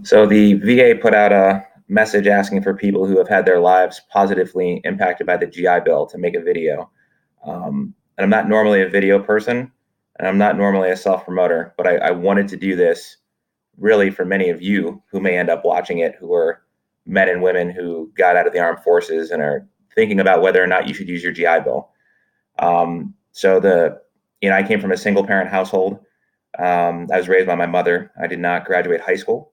So the VA put out a message asking for people who have had their lives positively impacted by the GI Bill to make a video. And I'm not normally a video person, and I'm not normally a self promoter, but I wanted to do this really for many of you who may end up watching it, who are men and women who got out of the armed forces and are thinking about whether or not you should use your GI Bill. I came from a single parent household. I was raised by my mother. I did not graduate high school.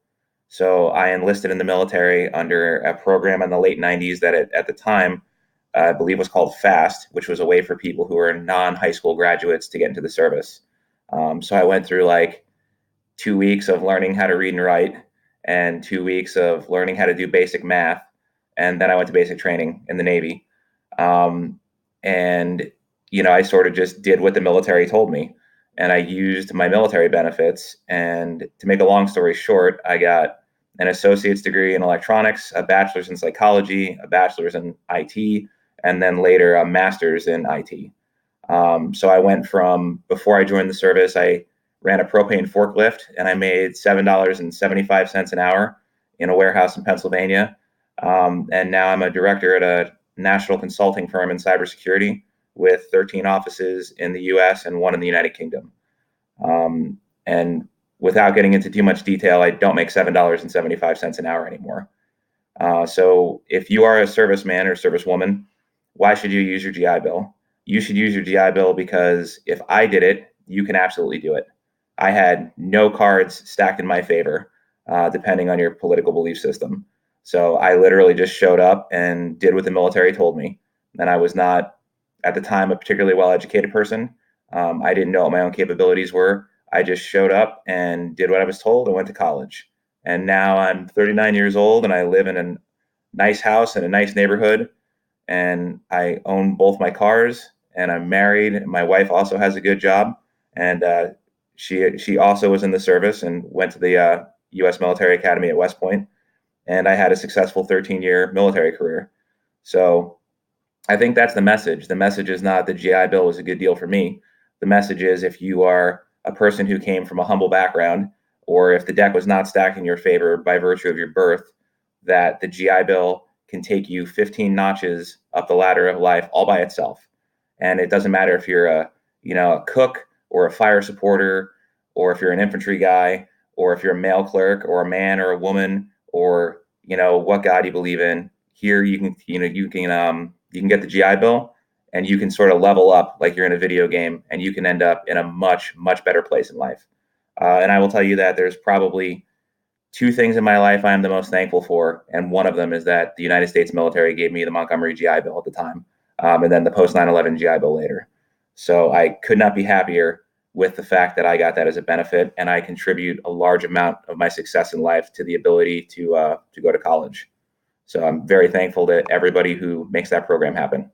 So I enlisted in the military under a program in the late 90s that at the time, I believe was called FAST, which was a way for people who were non-high school graduates to get into the service. So I went through like 2 weeks of learning how to read and write and 2 weeks of learning how to do basic math. And then I went to basic training in the Navy. Um, and, I sort of just did what the military told me. And I used my military benefits. And to make a long story short, I got an associate's degree in electronics, a bachelor's in psychology, a bachelor's in IT, and then later a master's in IT. So I went from before I joined the service, I ran a propane forklift and I made $7.75 an hour in a warehouse in Pennsylvania. And now I'm a director at a national consulting firm in cybersecurity with 13 offices in the US and one in the United Kingdom. And without getting into too much detail, I don't make $7.75 an hour anymore. So if you are a serviceman or servicewoman, why should you use your GI Bill? You should use your GI Bill because if I did it, you can absolutely do it. I had no cards stacked in my favor, depending on your political belief system. So I literally just showed up and did what the military told me. And I was not, at the time, a particularly well-educated person. I didn't know what my own capabilities were. I just showed up and did what I was told and went to college. And now I'm 39 years old and I live in a nice house in a nice neighborhood. And I own both my cars and I'm married. My wife also has a good job. And she also was in the service and went to the U.S. Military Academy at West Point. And I had a successful 13-year military career. So I think that's the message. The message is not the GI Bill was a good deal for me. The message is if you are a person who came from a humble background, or if the deck was not stacked in your favor by virtue of your birth, that the GI Bill can take you 15 notches up the ladder of life all by itself. And it doesn't matter if you're a cook or a fire supporter, or if you're an infantry guy, or if you're a mail clerk or a man or a woman, or what God you believe in. Here you can get the GI Bill and you can sort of level up like you're in a video game and you can end up in a much, much better place in life. And I will tell you that there's probably two things in my life I am the most thankful for. And one of them is that the United States military gave me the Montgomery GI Bill at the time, and then the post 9/11 GI Bill later. So I could not be happier with the fact that I got that as a benefit, and I contribute a large amount of my success in life to the ability to go to college. So I'm very thankful to everybody who makes that program happen.